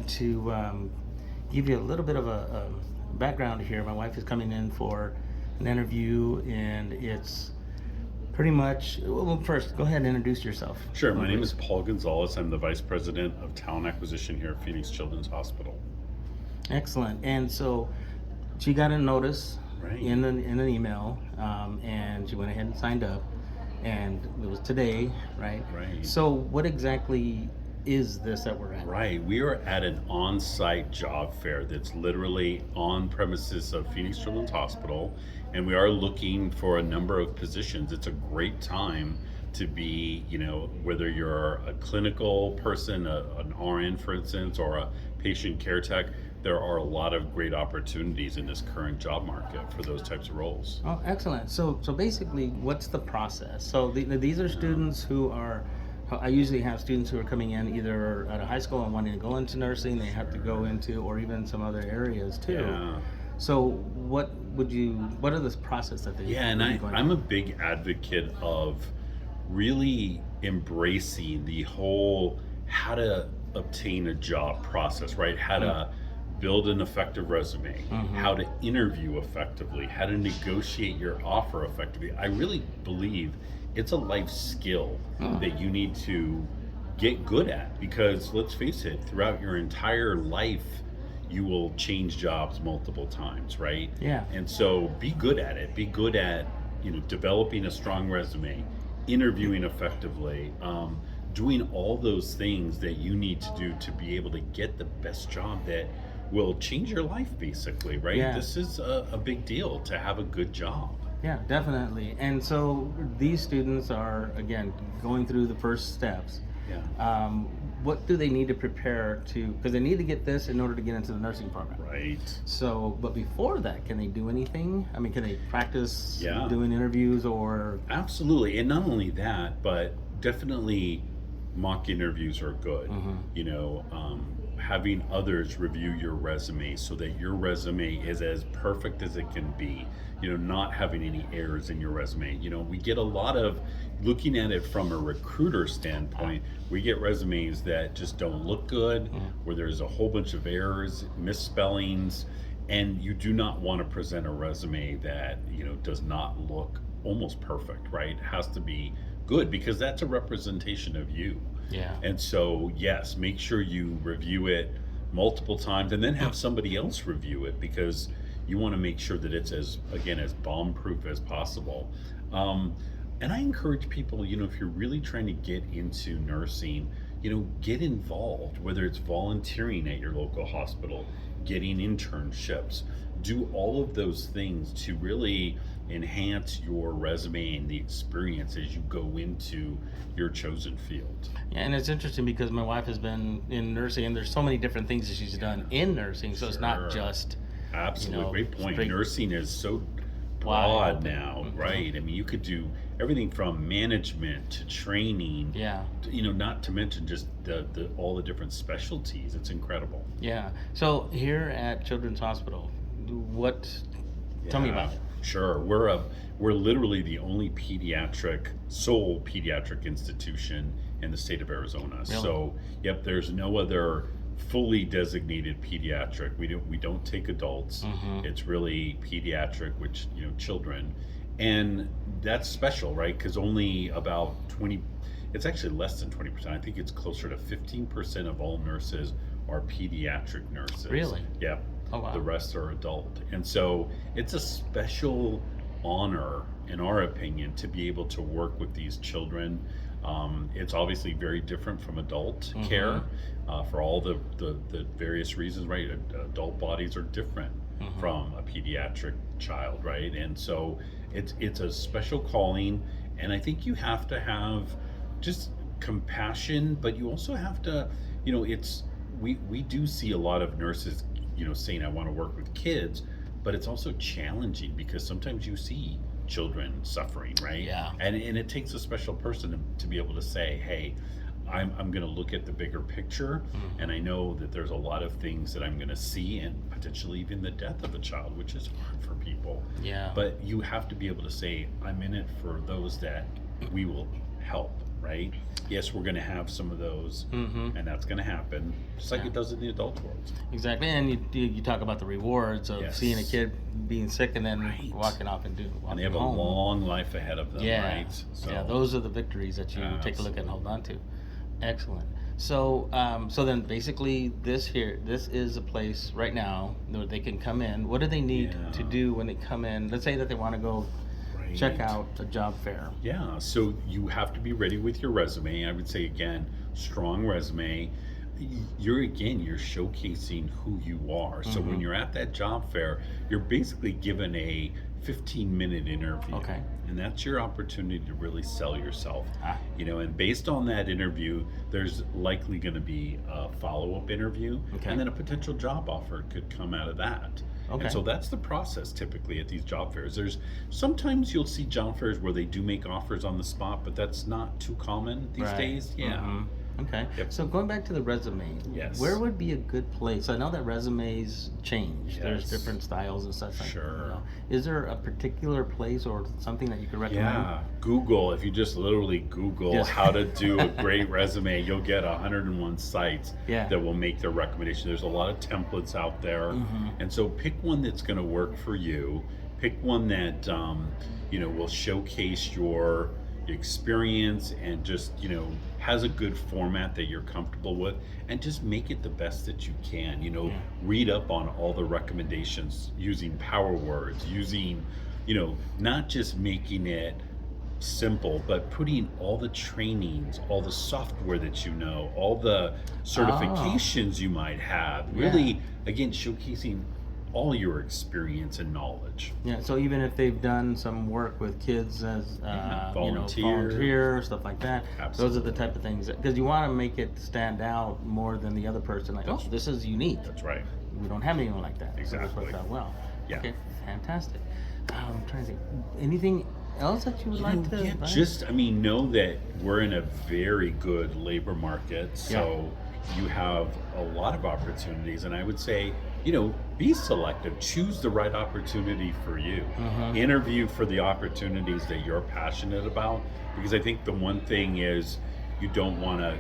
wanted to give you a little bit of a background here. My wife is coming in for an interview, and it's pretty much. Well, first, go ahead and introduce yourself. Sure. My name Please. is Paul Gonzales. I'm the Vice President of Talent Acquisition here at Phoenix Children's Hospital. Excellent. And so she got a notice Right. in an email, and she went ahead and signed up, and it was today, right? Right. So what exactly is this that we're at? Right. We are at an on site job fair that's literally on premises of Phoenix Children's Hospital, and we are looking for a number of positions. It's a great time to be, whether you're a clinical person, an RN, for instance, or a patient care tech. There are a lot of great opportunities in this current job market for those types of roles. Oh, excellent. So basically, what's the process? So these are students who are. I usually have students who are coming in either at a high school and wanting to go into nursing. They have to go into, or even some other areas too. Yeah. So what are this process that they? Yeah, and would be going I'm through? a big advocate of really embracing the whole how to obtain a job process, right? How to build an effective resume, how to interview effectively, how to negotiate your offer effectively. I really believe it's a life skill that you need to get good at, because let's face it, throughout your entire life, you will change jobs multiple times, right? Yeah. And so be good at it. Be good at, developing a strong resume, interviewing effectively, doing all those things that you need to do to be able to get the best job that will change your life, basically, right? Yeah. This is a big deal to have a good job. Yeah, definitely. And so these students are, again, going through the first steps. Yeah. What do they need to prepare to, because they need to get this in order to get into the nursing program. Right. So, but before that, can they do anything? I mean, can they practice Yeah. doing interviews or? Absolutely. And not only that, but definitely mock interviews are good. Having others review your resume so that your resume is as perfect as it can be, not having any errors in your resume. We get a lot of, looking at it from a recruiter standpoint, we get resumes that just don't look good, where there's a whole bunch of errors, misspellings, and you do not want to present a resume that, does not look almost perfect, right? It has to be good, because that's a representation of you. Yeah. And so, yes, make sure you review it multiple times and then have somebody else review it, because you want to make sure that it's as bomb proof as possible. And I encourage people, if you're really trying to get into nursing, get involved, whether it's volunteering at your local hospital, getting internships, do all of those things to really enhance your resume and the experience as you go into your chosen field. Yeah, and it's interesting because my wife has been in nursing, and there's so many different things that she's done in nursing. So it's not Sure. just Absolutely. Great point. straight Nursing is so wide. broad now, right? I mean, you could do everything from management to training, Yeah. not to mention just the all the different specialties. It's incredible. Yeah. So here at Children's Hospital, what? Tell me about it. Sure. We're literally the only sole pediatric institution in the state of Arizona. Really? So, yep, there's no other fully designated pediatric. We don't take adults. It's really pediatric, which, children. And that's special, right? Because only about 20, it's actually less than 20%. I think it's closer to 15% of all nurses are pediatric nurses. Really? Yeah. Oh, wow. The rest are adult. And so it's a special honor, in our opinion, to be able to work with these children. It's obviously very different from adult care for all the various reasons, right? Adult bodies are different from a pediatric child, right? And so it's a special calling, and I think you have to have just compassion, but you also have to, we do see a lot of nurses, saying I want to work with kids, but it's also challenging because sometimes you see children suffering, right? Yeah. And it takes a special person to be able to say, hey, I'm going to look at the bigger picture, and I know that there's a lot of things that I'm going to see, and potentially even the death of a child, which is hard for people. Yeah. But you have to be able to say, I'm in it for those that we will help, right? Yes, we're going to have some of those, and that's going to happen, just like it does in the adult world. Exactly, and you talk about the rewards of seeing a kid being sick and then walking off and walking And they have home. a long life ahead of them, right? So, yeah, those are the victories that you take a look at and hold on to. Excellent. So, so then basically this is a place right now where they can come in. What do they need to do when they come in? Let's say that they want to go check out a job fair. Yeah, so you have to be ready with your resume. I would say, again, strong resume. You're showcasing who you are. So when you're at that job fair, you're basically given a 15-minute interview. Okay. And that's your opportunity to really sell yourself. And based on that interview, there's likely going to be a follow-up interview, and then a potential job offer could come out of that. And so that's the process typically at these job fairs. Sometimes you'll see job fairs where they do make offers on the spot, but that's not too common these days. Yeah. Okay. So going back to the resume, where would be a good place? I know that resumes change. There's different styles and such. Sure. Is there a particular place or something that you could recommend? Yeah. Google. If you just literally Google how to do a great resume, you'll get 101 sites that will make their recommendation. There's a lot of templates out there, and so pick one that's going to work for you. Pick one that will showcase your experience and just has a good format that you're comfortable with, and just make it the best that you can. Read up on all the recommendations using power words, using not just making it simple, but putting all the trainings, all the software that all the certifications you might have, really again showcasing all your experience and knowledge. So even if they've done some work with kids as volunteer, stuff like that, those are the type of things, because you want to make it stand out more than the other person. Like, this is unique. That's right. We don't have anyone like that. Exactly. So this worked out well. Yeah. Okay, fantastic. I'm trying to think. Anything else that you would like to advise? Just, know that we're in a very good labor market, so you have a lot of opportunities, and I would say, be selective. Choose the right opportunity for you. Interview for the opportunities that you're passionate about, because I think the one thing is you don't want to,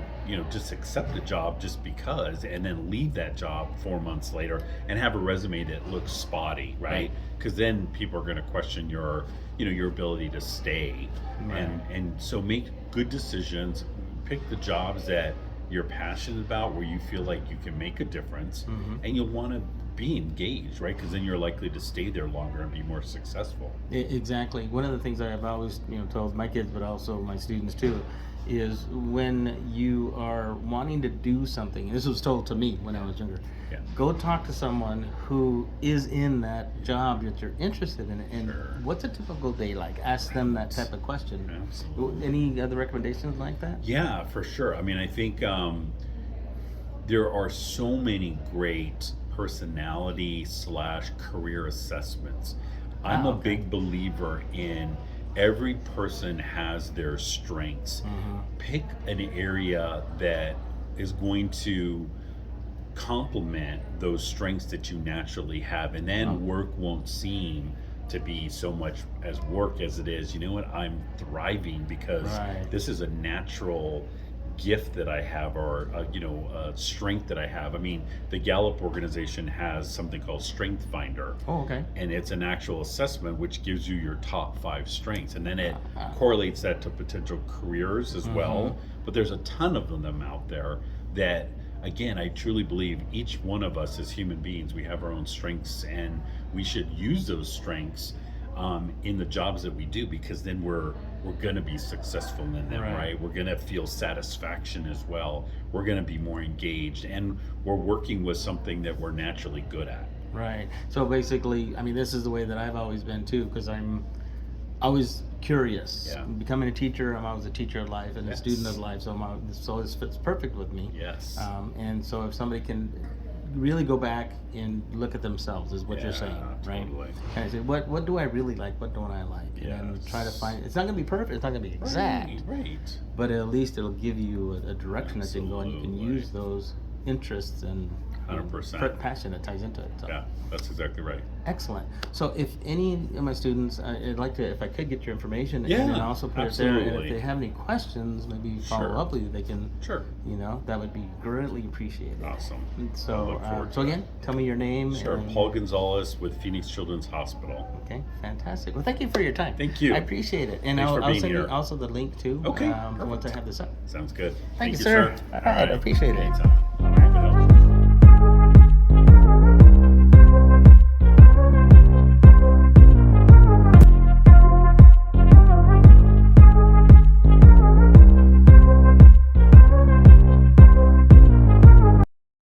just accept a job just because, and then leave that job 4 months later and have a resume that looks spotty, right? Because then people are going to question your ability to stay. And so make good decisions. Pick the jobs that you're passionate about, where you feel like you can make a difference, and you'll want to be engaged, right? Because then you're likely to stay there longer and be more successful. Exactly. One of the things I've always told my kids, but also my students too, is when you are wanting to do something, and this was told to me when I was younger, go talk to someone who is in that job that you're interested in, and what's a typical day like? Ask them that type of question. Absolutely. Any other recommendations like that? Yeah, for sure. I think there are so many great personality / career assessments. I'm a big believer in every person has their strengths. Pick an area that is going to complement those strengths that you naturally have, and then work won't seem to be so much as work as it is. I'm thriving because this is a natural gift that I have, or a strength that I have. The Gallup organization has something called Strength Finder. And it's an actual assessment which gives you your top 5 strengths, and then it correlates that to potential careers as well. But there's a ton of them out there that, again, I truly believe each one of us as human beings, we have our own strengths, and we should use those strengths in the jobs that we do, because then we're going to be successful in them, right? We're going to feel satisfaction as well. We're going to be more engaged, and we're working with something that we're naturally good at. Right. So basically, this is the way that I've always been too, because I'm always curious. Becoming a teacher, I'm always a teacher of life and a student of life, so this fits perfect with me. And so if somebody can really go back and look at themselves, is what you're saying, right? Totally. And I say, what do I really like? What don't I like? And try to find. It's not going to be perfect. It's not going to be exact. But at least it'll give you a direction that you can go, and you can use those interests and 100%. passion that ties into it. So. Yeah, that's exactly right. Excellent. So if any of my students, I'd like to, if I could get your information, Yeah, and then also put it there. And absolutely. if they have any questions, maybe follow Sure. up with you. They can, Sure. that would be greatly appreciated. Awesome. And I so, look forward so to it. again, tell me your name. Sure. and- Paul Gonzales with Phoenix Children's Hospital. Okay, fantastic. Well, thank you for your time. Thank you. I appreciate it. And Thanks for I'll being send you here. also the link too. Okay, once I perfect. have this up. Sounds good. Thank you, sir. All right, I appreciate it. Anytime.